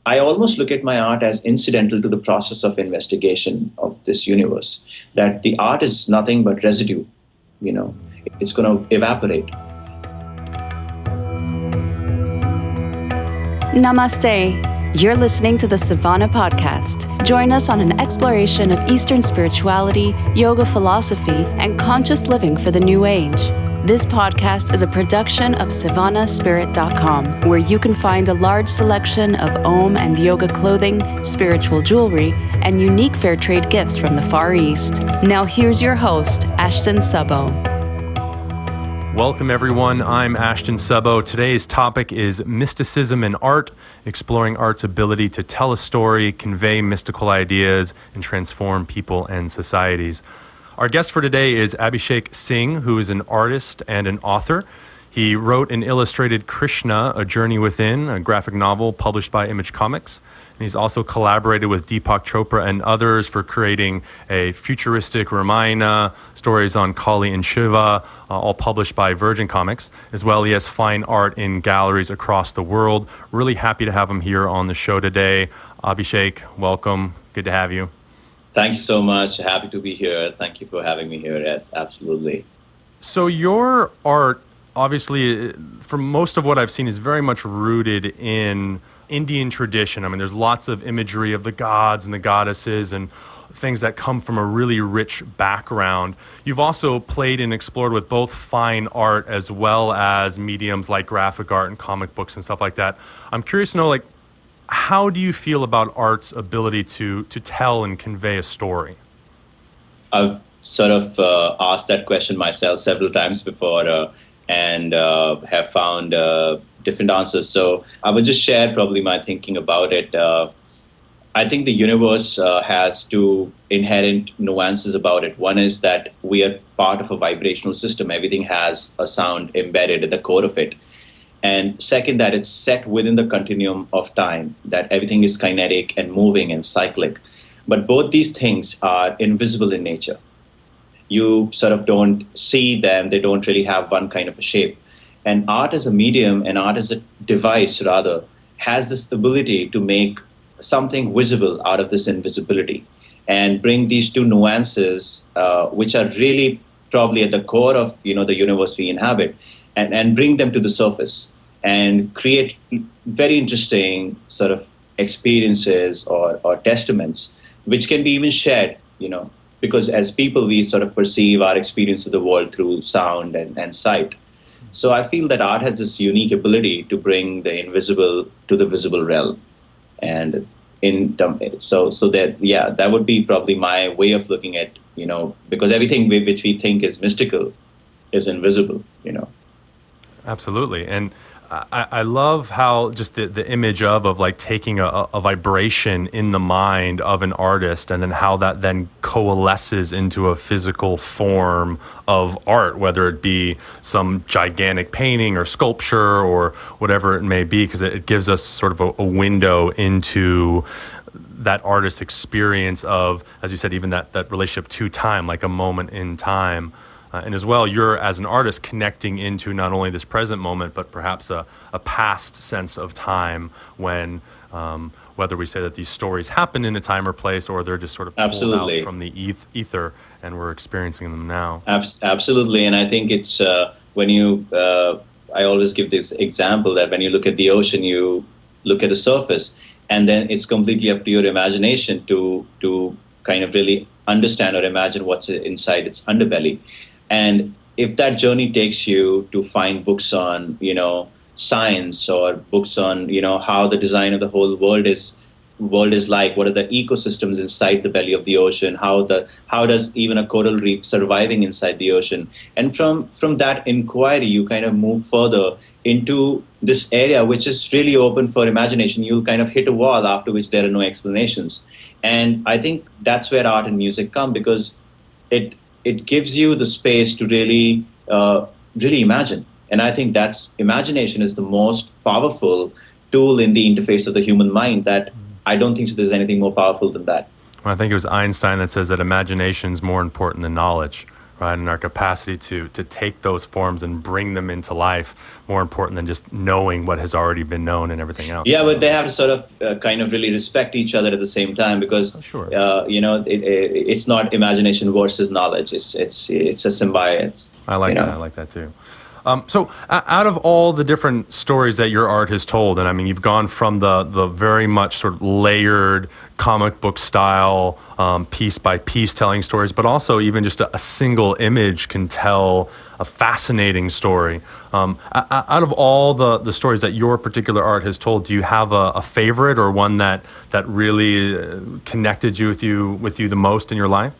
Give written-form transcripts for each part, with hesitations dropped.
I almost look at my art as incidental to the process of investigation of this universe. That the art is nothing but residue. You know, it's going to evaporate. Namaste. You're listening to the Sivana Podcast. Join us on an exploration of Eastern spirituality, yoga philosophy, and conscious living for the new age. This podcast is a production of SivanaSpirit.com, where you can find a large selection of Om and yoga clothing, spiritual jewelry, and unique fair trade gifts from the Far East. Now here's your host, Ashton Sabo. Welcome, everyone. I'm Ashton Sabo. Today's topic is mysticism in art, exploring art's ability to tell a story, convey mystical ideas, and transform people and societies. Our guest for today is Abhishek Singh, who is an artist and an author. He wrote and illustrated Krishna, A Journey Within, a graphic novel published by Image Comics. And he's also collaborated with Deepak Chopra and others for creating a futuristic Ramayana, stories on Kali and Shiva, all published by Virgin Comics. As well, he has fine art in galleries across the world. Really happy to have him here on the show today. Abhishek, welcome. Good to have you. Thank you so much. Happy to be here. Thank you for having me here. Yes, absolutely. So your art, obviously, from most of what I've seen, is very much rooted in Indian tradition. I mean, there's lots of imagery of the gods and the goddesses and things that come from a really rich background. You've also played and explored with both fine art as well as mediums like graphic art and comic books and stuff like that. I'm curious to know, how do you feel about art's ability to tell and convey a story? I've sort of asked that question myself several times before and have found different answers. So I would just share probably my thinking about it. I think the universe has two inherent nuances about it. One is that we are part of a vibrational system. Everything has a sound embedded at the core of it. And second, that it's set within the continuum of time, that everything is kinetic and moving and cyclic. But both these things are invisible in nature. You sort of don't see them. They don't really have one kind of a shape. And art as a medium and art as a device, rather, has this ability to make something visible out of this invisibility and bring these two nuances, which are really probably at the core of the universe we inhabit, and bring them to the surface and create very interesting sort of experiences or testaments, which can be even shared, because as people, we sort of perceive our experience of the world through sound and sight. So I feel that art has this unique ability to bring the invisible to the visible realm. And so that would be probably my way of looking at, because everything which we think is mystical is invisible, Absolutely. And I love how just the image of taking a vibration in the mind of an artist and then how that then coalesces into a physical form of art, whether it be some gigantic painting or sculpture or whatever it may be, because it gives us sort of a window into that artist's experience of, as you said, even that relationship to time, like a moment in time. And as well, you're, as an artist, connecting into not only this present moment, but perhaps a past sense of time when, whether we say that these stories happen in a time or place, or they're just sort of pulled out from the ether and we're experiencing them now. Absolutely. And I think it's when I always give this example that when you look at the ocean, you look at the surface, and then it's completely up to your imagination to kind of really understand or imagine what's inside its underbelly. And if that journey takes you to find books on, science, or books on, how the design of the whole world is like, what are the ecosystems inside the belly of the ocean, how does even a coral reef surviving inside the ocean, and from that inquiry, you kind of move further into this area, which is really open for imagination. You'll kind of hit a wall after which there are no explanations. And I think that's where art and music come, because it gives you the space to really imagine. And I think imagination is the most powerful tool in the interface of the human mind. That I don't think there's anything more powerful than that. Well, I think it was Einstein that says that imagination is more important than knowledge. right? And our capacity to take those forms and bring them into life, more important than just knowing what has already been known and everything else. Yeah, but they have to sort of kind of really respect each other at the same time, because Sure. It's not imagination versus knowledge. It's a symbiosis. I like that. I like that too. So out of all the different stories that your art has told, and I mean, you've gone from the very much sort of layered comic book style, piece by piece telling stories, but also even just a single image can tell a fascinating story. Out of all the stories that your particular art has told, do you have a favorite or one that really connected with you the most in your life?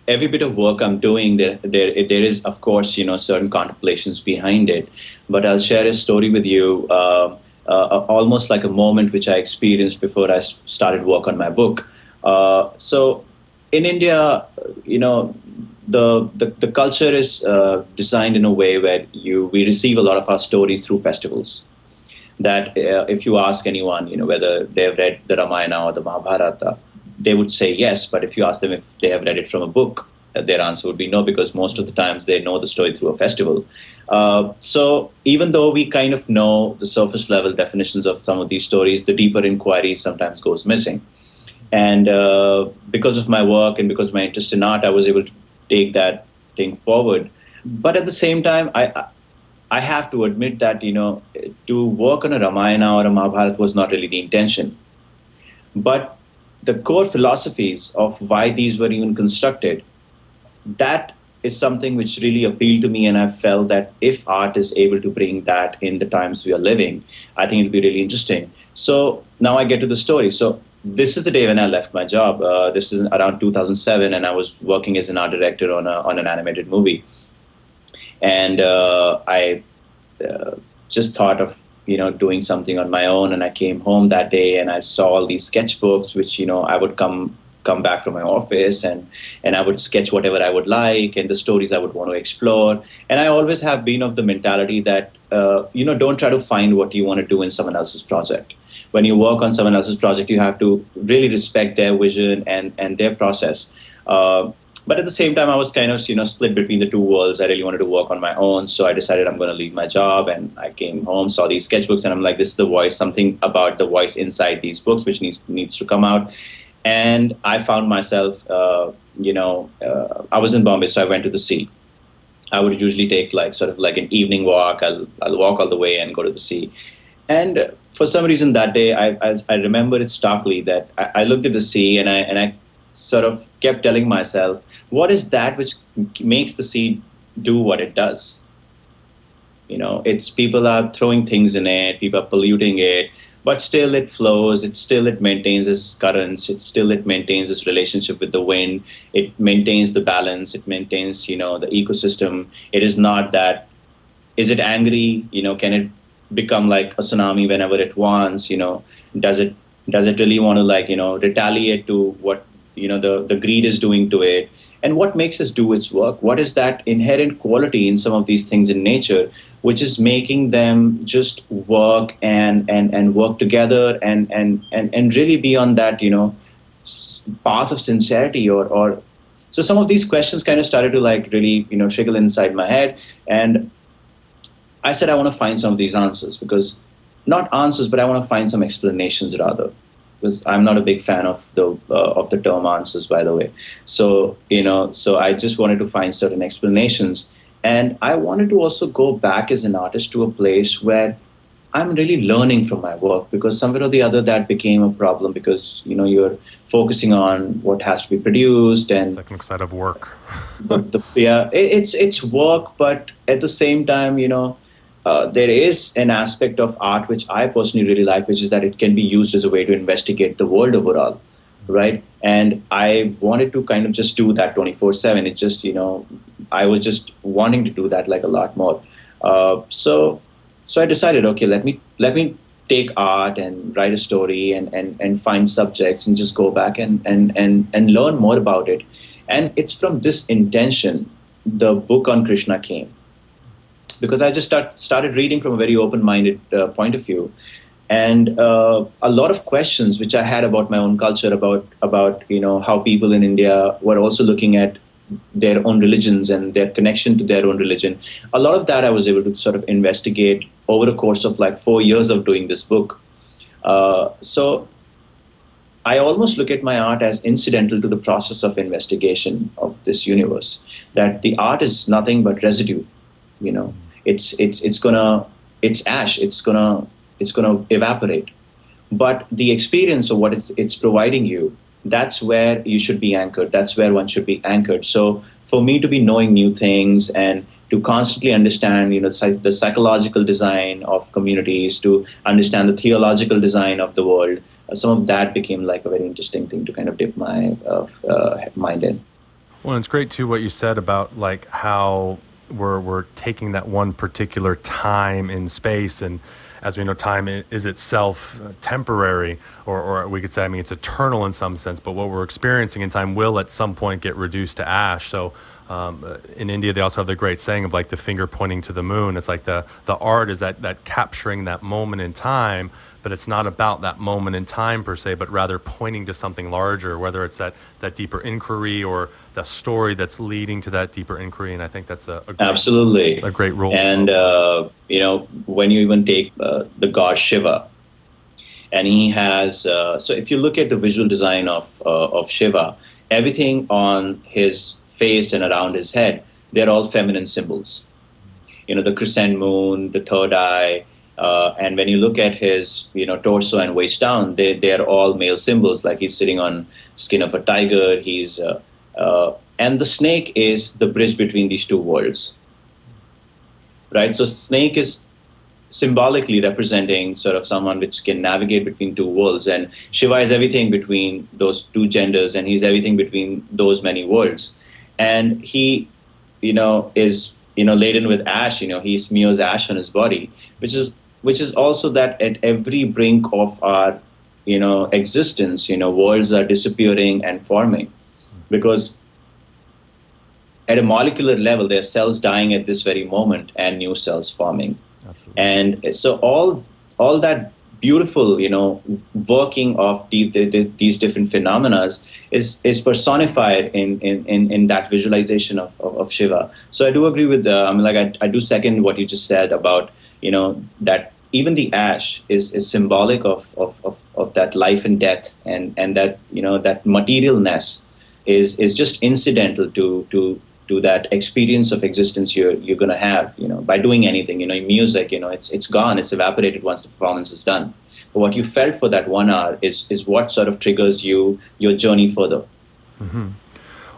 Every bit of work I'm doing, there is, of course, certain contemplations behind it. But I'll share a story with you, almost like a moment which I experienced before I started work on my book. So in India, the culture is designed in a way where we receive a lot of our stories through festivals. That if you ask anyone, whether they have read the Ramayana or the Mahabharata, they would say yes. But if you ask them if they have read it from a book, their answer would be no, because most of the times they know the story through a festival. So even though we kind of know the surface level definitions of some of these stories, the deeper inquiry sometimes goes missing. And because of my work and because of my interest in art, I was able to take that thing forward. But at the same time, I have to admit that, to work on a Ramayana or a Mahabharata was not really the intention. But the core philosophies of why these were even constructed, that is something which really appealed to me. And I felt that if art is able to bring that in the times we are living, I think it'll be really interesting. So now I get to the story. So this is the day when I left my job. This is around 2007, and I was working as an art director on an animated movie. And I just thought of doing something on my own. And I came home that day and I saw all these sketchbooks, which, I would come back from my office and I would sketch whatever I would like and the stories I would want to explore. And I always have been of the mentality that, don't try to find what you want to do in someone else's project. When you work on someone else's project, you have to really respect their vision and their process. But at the same time, I was kind of, split between the two worlds. I really wanted to work on my own. So I decided I'm going to leave my job. And I came home, saw these sketchbooks, and I'm like, this is the voice, something about the voice inside these books, which needs to come out. And I found myself, I was in Bombay, so I went to the sea. I would usually take sort of an evening walk. I'll walk all the way and go to the sea. And for some reason that day, I remember it starkly that I looked at the sea and I sort of kept telling myself, what is that which makes the sea do what it does? It's people are throwing things in it, people are polluting it, but still it flows, it maintains its currents, it maintains its relationship with the wind, it maintains the balance, it maintains, the ecosystem. It is not that, is it angry? Can it become like a tsunami whenever it wants? Does it really want to retaliate to what the greed is doing to it? And what makes us do its work? What is that inherent quality in some of these things in nature, which is making them just work and work together and really be on that, path of sincerity or so some of these questions kind of started to really, trickle inside my head. And I said, I want to find some of these answers, because not answers, but I want to find some explanations rather. Because I'm not a big fan of the term answers, by the way. So, so I just wanted to find certain explanations. And I wanted to also go back as an artist to a place where I'm really learning from my work, because somewhere or the other that became a problem, because, you're focusing on what has to be produced and technical side of work. It's work, but at the same time, there is an aspect of art which I personally really like, which is that it can be used as a way to investigate the world overall, right? And I wanted to kind of just do that 24/7. It just, I was just wanting to do that a lot more. So I decided, okay, let me take art and write a story and find subjects and just go back and learn more about it. And it's from this intention the book on Krishna came. Because I just started reading from a very open-minded point of view. And a lot of questions which I had about my own culture, about how people in India were also looking at their own religions and their connection to their own religion. A lot of that I was able to sort of investigate over the course of like 4 years of doing this book. So I almost look at my art as incidental to the process of investigation of this universe. That the art is nothing but residue. You know, it's ash. It's gonna evaporate. But the experience of what it's providing you, that's where you should be anchored. That's where one should be anchored. So for me to be knowing new things and to constantly understand, the psychological design of communities, to understand the theological design of the world, some of that became like a very interesting thing to kind of dip my mind in. Well, it's great too what you said about like how we're taking that one particular time in space, and as we know, time is itself temporary, or we could say, I mean, it's eternal in some sense, but what we're experiencing in time will at some point get reduced to ash. So in India, they also have the great saying of like the finger pointing to the moon. It's like the art is that capturing that moment in time, but it's not about that moment in time per se, but rather pointing to something larger, whether it's that deeper inquiry or the story that's leading to that deeper inquiry. And I think that's absolutely a great role. And when you even take the god Shiva, and he has so if you look at the visual design of Shiva, everything on his face and around his head, they're all feminine symbols. The crescent moon, the third eye, and when you look at his torso and waist down, they're all male symbols. Like he's sitting on skin of a tiger. He's and the snake is the bridge between these two worlds, right? So snake is symbolically representing sort of someone which can navigate between two worlds, and Shiva is everything between those two genders, and he's everything between those many worlds. And he, is laden with ash. He smears ash on his body, which is also that at every brink of our existence, worlds are disappearing and forming, because at a molecular level, there are cells dying at this very moment and new cells forming. Absolutely. And so all that beautiful, working of these different phenomena is personified in that visualization of Shiva. So I do agree with I do second what you just said about that even the ash is symbolic of that life and death, and that that materialness is just incidental to that experience of existence you're going to have, by doing anything, music, it's gone, it's evaporated once the performance is done. But what you felt for that 1 hour is what sort of triggers your journey further. Mm-hmm.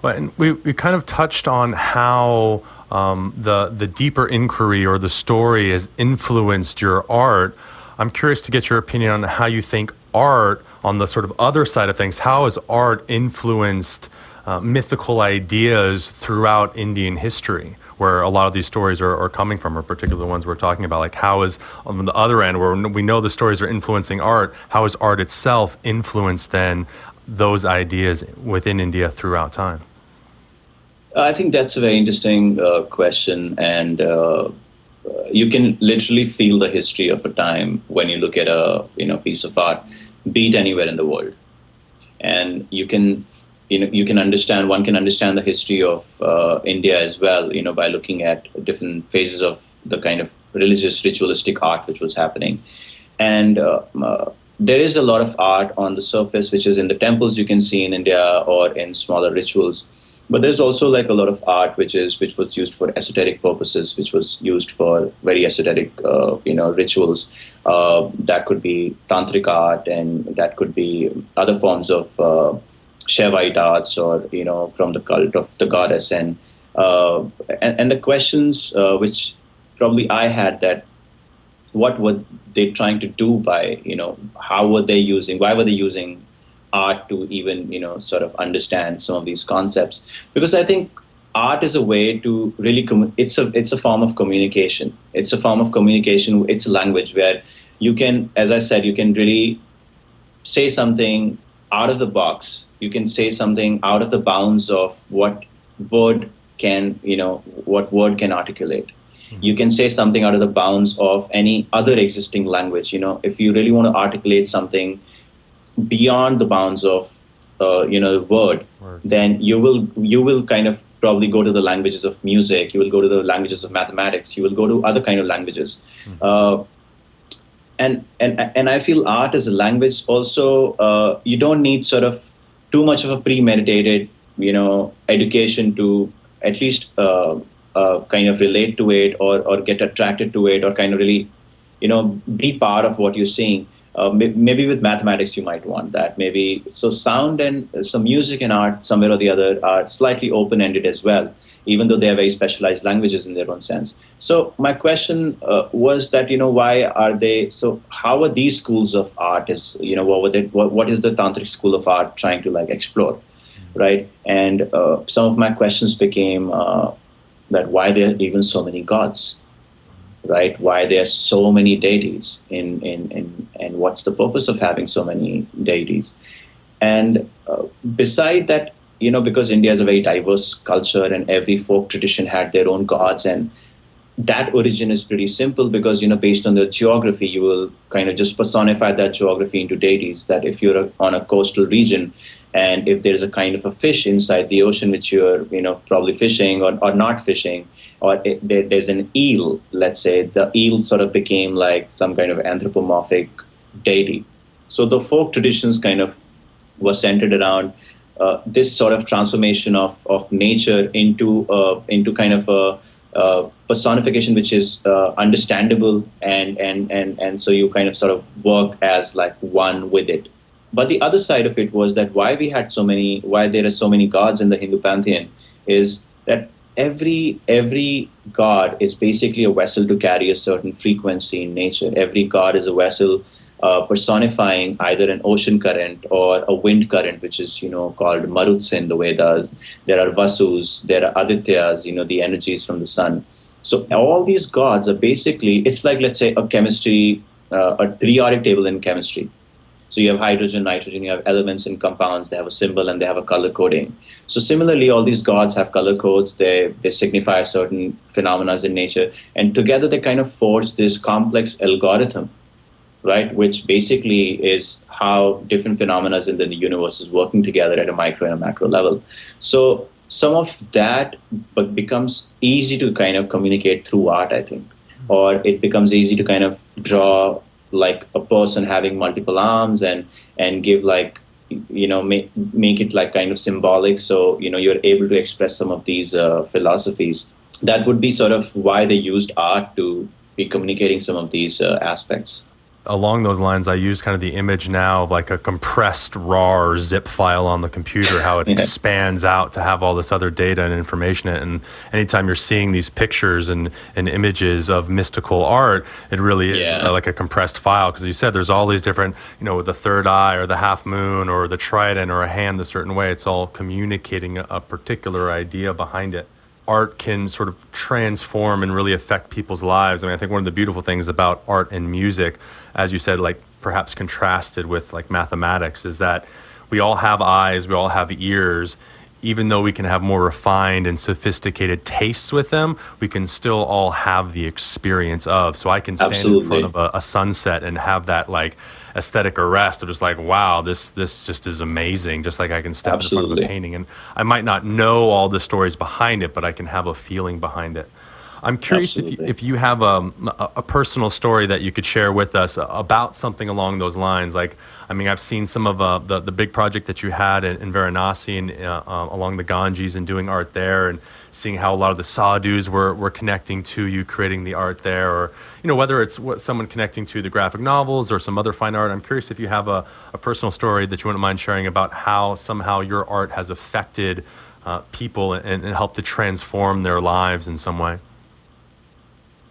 Well, and we kind of touched on how the deeper inquiry or the story has influenced your art. I'm curious to get your opinion on how you think art, on the sort of other side of things, how has art influenced mythical ideas throughout Indian history, where a lot of these stories are coming from, or particular ones we're talking about? Like, how is, on the other end, where we know the stories are influencing art, how has art itself influenced then those ideas within India throughout time? I think that's a very interesting question, and you can literally feel the history of a time when you look at a piece of art, be it anywhere in the world, and you can understand. One can understand the history of India as well, by looking at different phases of the kind of religious, ritualistic art which was happening, and there is a lot of art on the surface, which is in the temples you can see in India or in smaller rituals. But there's also like a lot of art which was used for esoteric purposes, which was used for very esoteric, rituals. That could be tantric art, and that could be other forms of Shaivite arts, or from the cult of the goddess. And the questions which probably I had, that what were they trying to do by why were they using art to even sort of understand some of these concepts? Because I think art is a way to really it's a form of communication. It's a form of communication. It's a language where you can, as I said, you can really say something out of the box. You can say something out of the bounds of what word can articulate. Mm-hmm. You can say something out of the bounds of any other existing language. If you really want to articulate something beyond the bounds of the word, then you will kind of probably go to the languages of music, you will go to the languages of mathematics, you will go to other kind of languages. And I feel art as a language also, you don't need sort of too much of a premeditated, education to at least kind of relate to it, or get attracted to it, or kind of really, be part of what you're seeing. Maybe with mathematics you might want that. Maybe so sound and some music and art somewhere or the other are slightly open-ended as well, even though they are very specialized languages in their own sense. So my question was that, why are they, so how are these schools of art is, what is the tantric school of art trying to like explore, right? And some of my questions became that why there are even so many gods, right? Why there are so many deities and what's the purpose of having so many deities? And beside that, because India is a very diverse culture and every folk tradition had their own gods, and that origin is pretty simple because, based on the geography, you will kind of just personify that geography into deities. That if you're on a coastal region and if there's a kind of a fish inside the ocean, which you're, probably fishing or not fishing, or there's an eel, let's say, the eel sort of became like some kind of anthropomorphic deity. So the folk traditions kind of were centered around this sort of transformation of nature into kind of a personification which is understandable, and so you kind of sort of work as like one with it. But the other side of it was that why there are so many gods in the Hindu pantheon is that every god is basically a vessel to carry a certain frequency in nature. Every god is a vessel personifying either an ocean current or a wind current, which is, called Maruts in the Vedas. There are Vasus, there are Adityas, the energies from the sun. So all these gods are basically, it's like, let's say, a chemistry, a periodic table in chemistry. So you have hydrogen, nitrogen, you have elements and compounds, they have a symbol and they have a color coding. So similarly, all these gods have color codes, they signify certain phenomena in nature, and together they kind of forge this complex algorithm, right, which basically is how different phenomena in the universe is working together at a micro and a macro level. So some of that becomes easy to kind of communicate through art, I think, or it becomes easy to kind of draw like a person having multiple arms and give like, make it like kind of symbolic. So, you're able to express some of these philosophies. That would be sort of why they used art to be communicating some of these aspects. Along those lines, I use kind of the image now of like a compressed RAR or zip file on the computer, how it expands out to have all this other data and information. And anytime you're seeing these pictures and images of mystical art, it really is like a compressed file. Because you said there's all these different, with the third eye or the half moon or the trident or a hand a certain way, it's all communicating a particular idea behind it. Art can sort of transform and really affect people's lives. I mean, I think one of the beautiful things about art and music, as you said, like perhaps contrasted with like mathematics, is that we all have eyes, we all have ears. Even though we can have more refined and sophisticated tastes with them, we can still all have the experience of. So I can stand in front of a sunset and have that like aesthetic arrest of just like, wow, this just is amazing. Just like I can step in front of a painting, and I might not know all the stories behind it, but I can have a feeling behind it. I'm curious if you have a personal story that you could share with us about something along those lines. Like, I mean, I've seen some of the big project that you had in Varanasi and along the Ganges and doing art there, and seeing how a lot of the sadhus were connecting to you, creating the art there, or whether it's someone connecting to the graphic novels or some other fine art. I'm curious if you have a personal story that you wouldn't mind sharing about how somehow your art has affected people and helped to transform their lives in some way.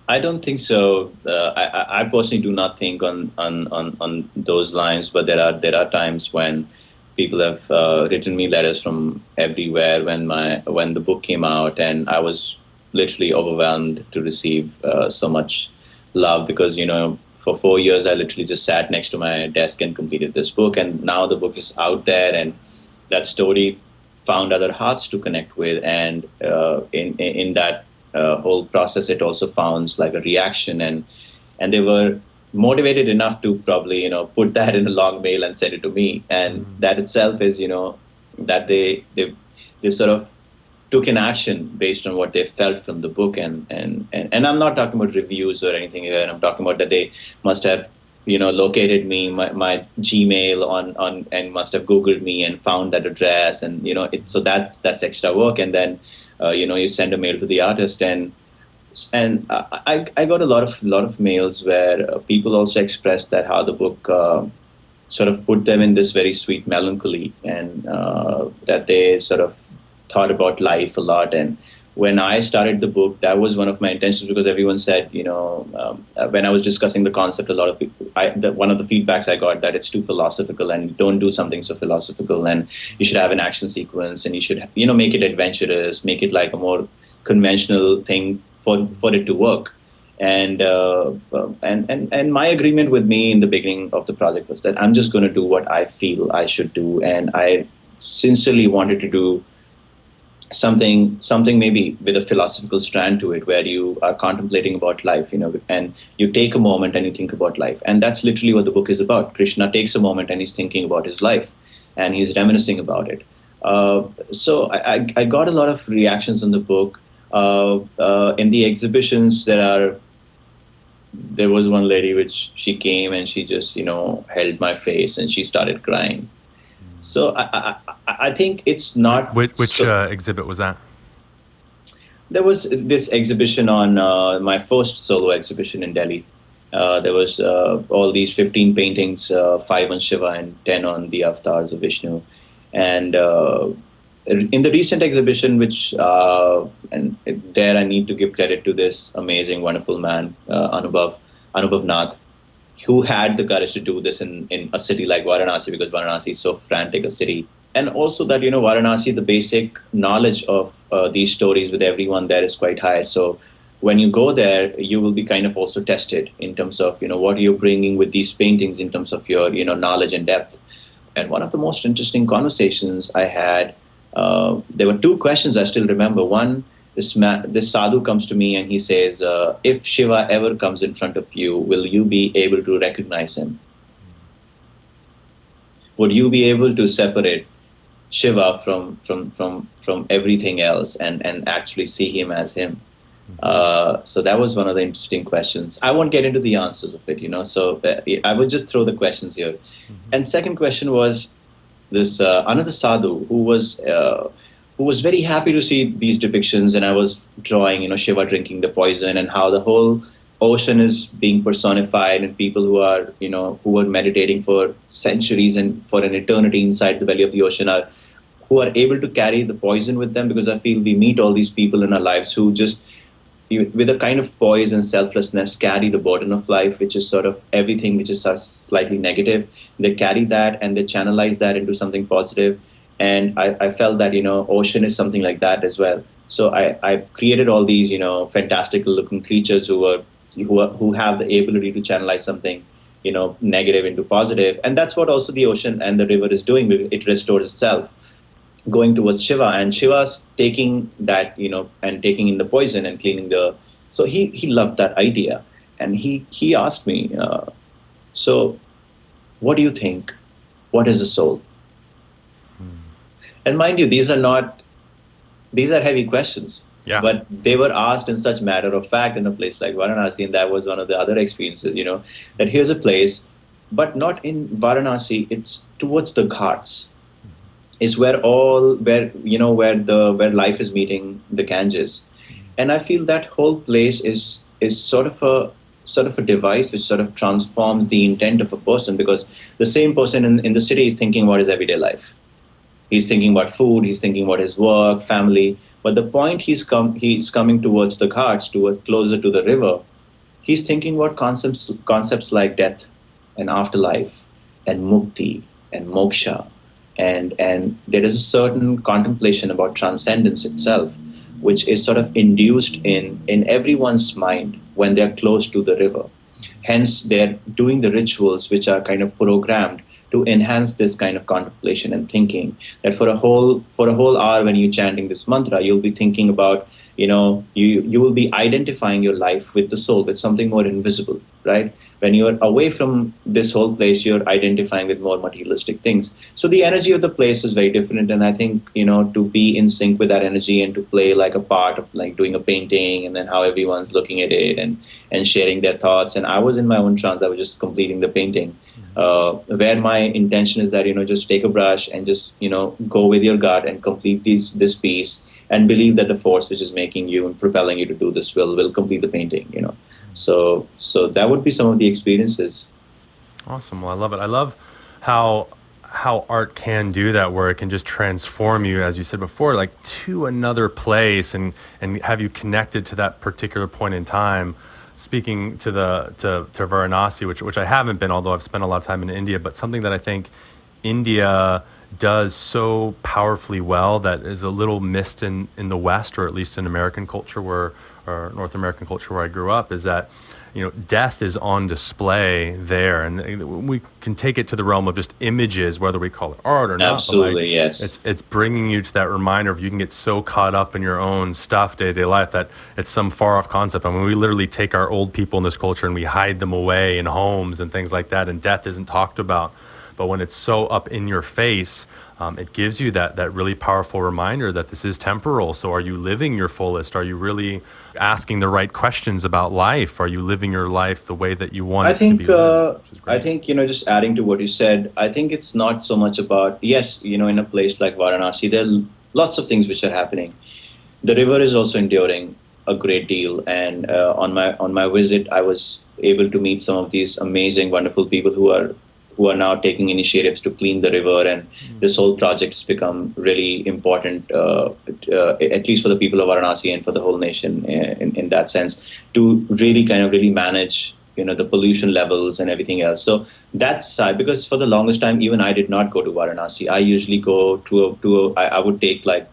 I don't think so. I personally do not think on those lines, but there are times when people have written me letters from everywhere when the book came out, and I was literally overwhelmed to receive so much love because for 4 years I literally just sat next to my desk and completed this book, and now the book is out there, and that story found other hearts to connect with, and in that whole process, it also found like a reaction, and they were motivated enough to probably put that in a long mail and send it to me, and that itself is that they sort of took an action based on what they felt from the book. And I'm not talking about reviews or anything here. I'm talking about that they must have, located me, my Gmail on and must have Googled me and found that address. And, so that's extra work. And then, you send a mail to the artist, and I got a lot of mails where people also expressed that how the book sort of put them in this very sweet melancholy, and that they sort of thought about life a lot. And when I started the book, that was one of my intentions, because everyone said, when I was discussing the concept, a lot of people, one of the feedbacks I got, that it's too philosophical and don't do something so philosophical, and you should have an action sequence, and you should, make it adventurous, make it like a more conventional thing for it to work. And my agreement with me in the beginning of the project was that I'm just going to do what I feel I should do, and I sincerely wanted to do something maybe with a philosophical strand to it, where you are contemplating about life, and you take a moment and you think about life. And that's literally what the book is about. Krishna takes a moment and he's thinking about his life, and he's reminiscing about it. So I got a lot of reactions on the book. In the exhibitions, there was one lady which she came and she just, held my face and she started crying. So I think it's not... Which exhibit was that? There was this exhibition on my first solo exhibition in Delhi. There was all these 15 paintings, 5 on Shiva and 10 on the avatars of Vishnu. And in the recent exhibition, and there I need to give credit to this amazing, wonderful man, Anubhav Nath, who had the courage to do this in a city like Varanasi, because Varanasi is so frantic a city. And also that, Varanasi, the basic knowledge of these stories with everyone there is quite high. So when you go there, you will be kind of also tested in terms of, what you're bringing with these paintings in terms of your, knowledge and depth. And one of the most interesting conversations I had, there were 2 questions I still remember. One, this sadhu comes to me and he says, if Shiva ever comes in front of you, will you be able to recognize him? Would you be able to separate Shiva from everything else and actually see him as him? So that was one of the interesting questions. I won't get into the answers of it, so I will just throw the questions here. And second question was this another sadhu who was very happy to see these depictions, and I was drawing, Shiva drinking the poison, and how the whole ocean is being personified, and people who are, who are meditating for centuries and for an eternity inside the belly of the ocean who are able to carry the poison with them, because I feel we meet all these people in our lives who just, with a kind of poise and selflessness, carry the burden of life, which is sort of everything which is slightly negative. They carry that and they channelize that into something positive. And I felt that, ocean is something like that as well. So I created all these, fantastical looking creatures who have the ability to channelize something, negative into positive. And that's what also the ocean and the river is doing. It restores itself, going towards Shiva, and Shiva's taking that, and taking in the poison and cleaning so he loved that idea. And he asked me, so what do you think? What is the soul? And mind you, these are heavy questions, but they were asked in such matter of fact in a place like Varanasi. And that was one of the other experiences, that here's a place, but not in Varanasi, it's towards the Ghats. Is where life is meeting the Ganges. And I feel that whole place is sort of a device which sort of transforms the intent of a person, because the same person in the city is thinking about his everyday life. He's thinking about food, he's thinking about his work, family. But the point he's coming towards the Ghats, closer to the river, he's thinking about concepts like death and afterlife and mukti and moksha. And there is a certain contemplation about transcendence itself, which is sort of induced in everyone's mind when they're close to the river. Hence, they're doing the rituals which are kind of programmed to enhance this kind of contemplation and thinking. That for a whole hour when you're chanting this mantra, you'll be thinking about, you will be identifying your life with the soul, with something more invisible, right? when you're away from this whole place, you're identifying with more materialistic things. So the energy of the place is very different. And I think, to be in sync with that energy and to play like a part of like doing a painting and then how everyone's looking at it and sharing their thoughts. And I was in my own trance. I was just completing the painting. Where my intention is that, just take a brush and just, go with your gut and complete this piece and believe that the force which is making you and propelling you to do this will complete the painting. So that would be some of the experiences. Awesome. Well, I love it. I love how art can do that, where it can just transform you, as you said before, like to another place and have you connected to that particular point in time. Speaking to Varanasi, which I haven't been, although I've spent a lot of time in India, but something that I think India does so powerfully well that is a little missed in the West, or at least in American culture or North American culture where I grew up, is that death is on display there, and we can take it to the realm of just images, whether we call it art or not. Absolutely, yes. It's bringing you to that reminder of, you can get so caught up in your own stuff, day-to-day life, that it's some far-off concept. I mean, we literally take our old people in this culture and we hide them away in homes and things like that, and death isn't talked about. But when it's so up in your face, it gives you that really powerful reminder that this is temporal. So are you living your fullest? Are you really asking the right questions about life? Are you living your life the way that you want it to be lived? I think, just adding to what you said, I think it's not so much about, yes, in a place like Varanasi, there are lots of things which are happening. The river is also enduring a great deal. And on my visit, I was able to meet some of these amazing, wonderful people who are now taking initiatives to clean the river, and this whole project has become really important, at least for the people of Varanasi and for the whole nation in that sense, to really manage the pollution levels and everything else. So that's side, because for the longest time, even I did not go to Varanasi. I usually go I would take I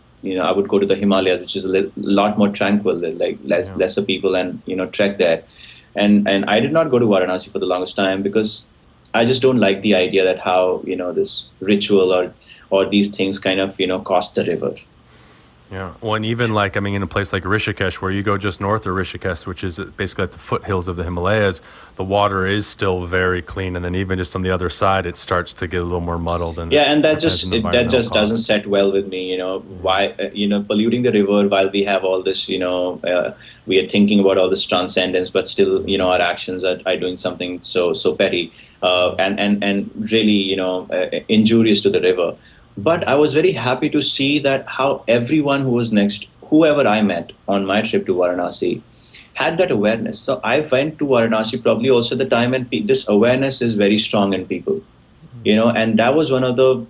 would go to the Himalayas, which is a lot more tranquil, like lesser people, and trek there. And I did not go to Varanasi for the longest time because I just don't like the idea that how, this ritual or these things kind of, cost the river. Yeah. Well, and even in a place like Rishikesh, where you go just north of Rishikesh, which is basically at the foothills of the Himalayas, the water is still very clean. And then even just on the other side, it starts to get a little more muddled. And that just doesn't set well with me. Why, polluting the river while we have all this, we are thinking about all this transcendence, but still, our actions are doing something so petty and really, injurious to the river. But I was very happy to see that how everyone who was next, whoever I met on my trip to Varanasi, had that awareness. So I went to Varanasi probably also the time when this awareness is very strong in people, and that was one of the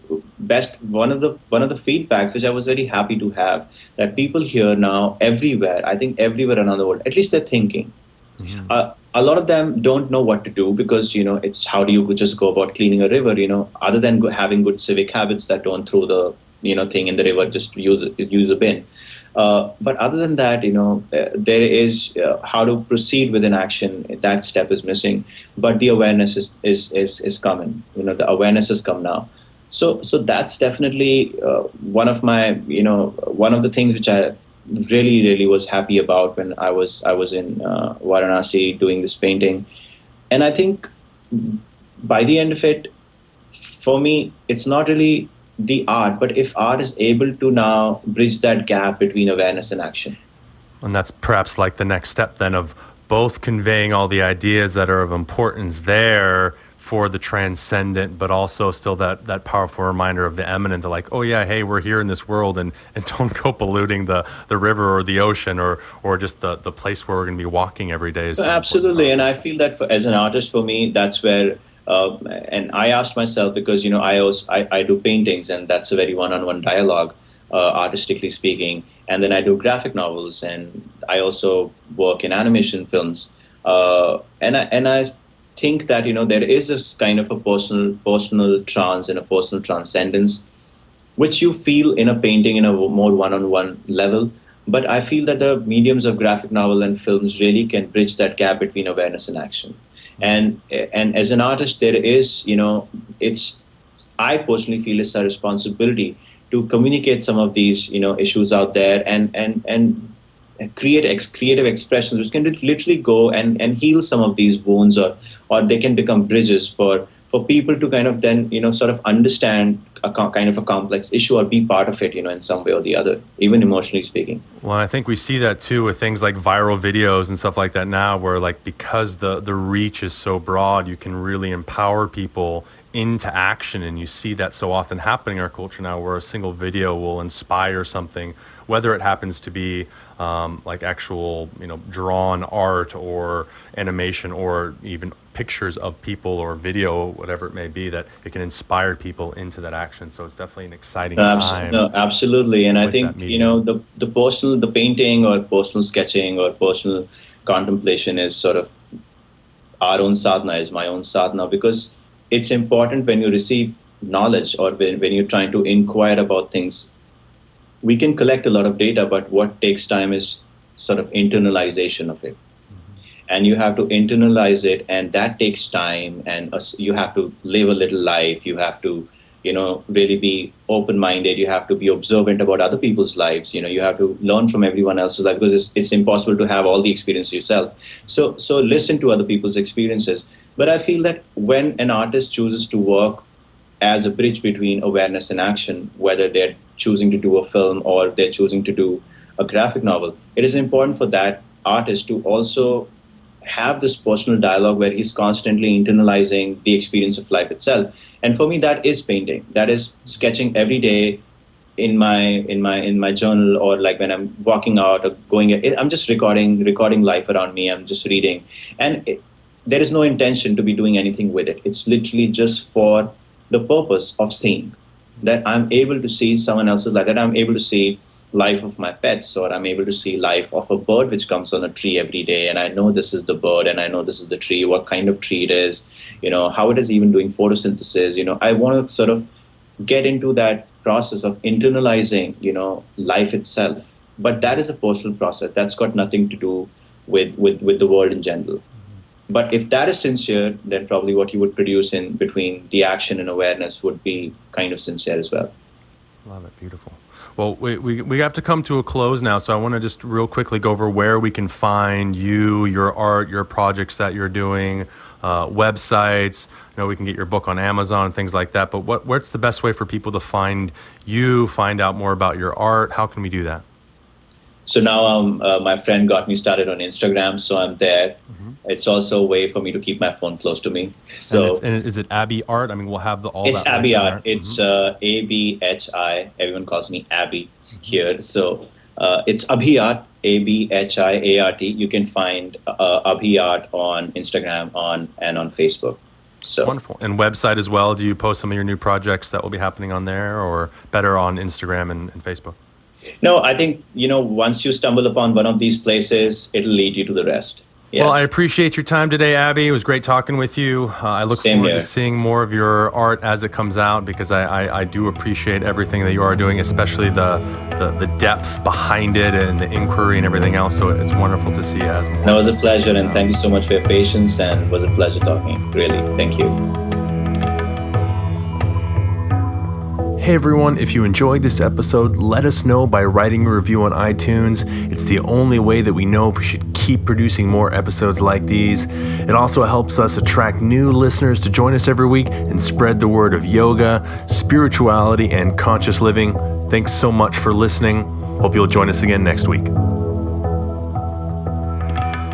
feedbacks which I was very happy to have, that people here now everywhere, I think everywhere around the world, at least they're thinking. Mm-hmm. A lot of them don't know what to do because, it's how do you just go about cleaning a river, other than having good civic habits that don't throw the, thing in the river, just use a bin. But other than that, there is how to proceed with an action. That step is missing, but the awareness is coming. The awareness has come now. So that's definitely one of the things which I really was happy about when I was in Varanasi doing this painting. And I think by the end of it, for me, it's not really the art, but if art is able to now bridge that gap between awareness and action. And that's perhaps like the next step then of both conveying all the ideas that are of importance there for the transcendent, but also still that powerful reminder of the eminent, to like, oh yeah, hey, we're here in this world, and don't go polluting the river or the ocean or just the place where we're going to be walking every day. Absolutely. And I feel that as an artist, for me, that's where, and I asked myself, because, I do paintings, and that's a very one-on-one dialogue, artistically speaking. And then I do graphic novels, and I also work in animation films. And I think that, there is this kind of a personal trance and a personal transcendence, which you feel in a painting in a more one-on-one level. But I feel that the mediums of graphic novel and films really can bridge that gap between awareness and action. And as an artist, there is, I personally feel it's a responsibility to communicate some of these, issues out there and creative expressions which can literally go and heal some of these wounds, or they can become bridges for people to kind of then, sort of understand kind of a complex issue or be part of it, in some way or the other, even emotionally speaking. Well, I think we see that too with things like viral videos and stuff like that now, where like because the reach is so broad, you can really empower people into action. And you see that so often happening in our culture now, where a single video will inspire something, whether it happens to be like actual, drawn art or animation or even pictures of people or video, whatever it may be, that it can inspire people into that action. So it's definitely an exciting time. No, absolutely. And I think, the personal, the painting or personal sketching or personal contemplation is sort of our own sadhana, is my own sadhana, because it's important when you receive knowledge or when you're trying to inquire about things. We can collect a lot of data, but what takes time is sort of internalization of it. And you have to internalize it, and that takes time, and you have to live a little life. You have to, really be open-minded. You have to be observant about other people's lives. You have to learn from everyone else's life, because it's impossible to have all the experience yourself. So listen to other people's experiences. But I feel that when an artist chooses to work as a bridge between awareness and action, whether they're choosing to do a film or they're choosing to do a graphic novel, it is important for that artist to also have this personal dialogue where he's constantly internalizing the experience of life itself. And for me, that is painting. That is sketching every day in my journal, or like when I'm walking out or going. I'm just recording life around me. I'm just reading, and there is no intention to be doing anything with it. It's literally just for the purpose of seeing, that I'm able to see someone else's life, that I'm able to see life of my pets, or I'm able to see life of a bird which comes on a tree every day, and I know this is the bird and I know this is the tree, what kind of tree it is, how it is even doing photosynthesis. I want to sort of get into that process of internalizing, life itself. But that is a personal process. That's got nothing to do with the world in general. But if that is sincere, then probably what you would produce in between the action and awareness would be kind of sincere as well. Love it. Beautiful. Well, we have to come to a close now, so I want to just real quickly go over where we can find you, your art, your projects that you're doing, websites. We can get your book on Amazon and things like that, but what's the best way for people to find you, find out more about your art? How can we do that? So now my friend got me started on Instagram, so I'm there. Mm-hmm. It's also a way for me to keep my phone close to me. So and is it Abhi Art? I mean, we'll have it's that. It's Abhi Art. It's ABHI. Everyone calls me Abhi here. So it's Abhi Art, ABHIART. You can find Abhi Art on Instagram and on Facebook. So wonderful. And website as well. Do you post some of your new projects that will be happening on there, or better on Instagram and Facebook? No, I think, once you stumble upon one of these places, it'll lead you to the rest. Yes. Well, I appreciate your time today, Abhi. It was great talking with you. I look forward to seeing more of your art as it comes out, because I do appreciate everything that you are doing, especially the depth behind it and the inquiry and everything else. So it's wonderful to see as more. That was a pleasure, and thank you so much for your patience, and it was a pleasure talking. Really, thank you. Hey everyone, if you enjoyed this episode, let us know by writing a review on iTunes. It's the only way that we know if we should keep producing more episodes like these. It also helps us attract new listeners to join us every week and spread the word of yoga, spirituality, and conscious living. Thanks so much for listening. Hope you'll join us again next week.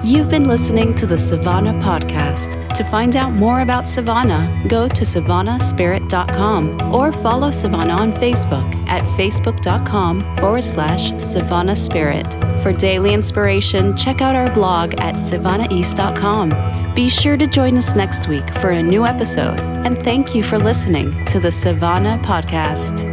You've been listening to the Sivana Podcast. To find out more about Sivana, go to SivanaSpirit.com or follow Sivana on Facebook at Facebook.com/Sivana Spirit. For daily inspiration, check out our blog at SivanaEast.com. Be sure to join us next week for a new episode, and thank you for listening to the Sivana Podcast.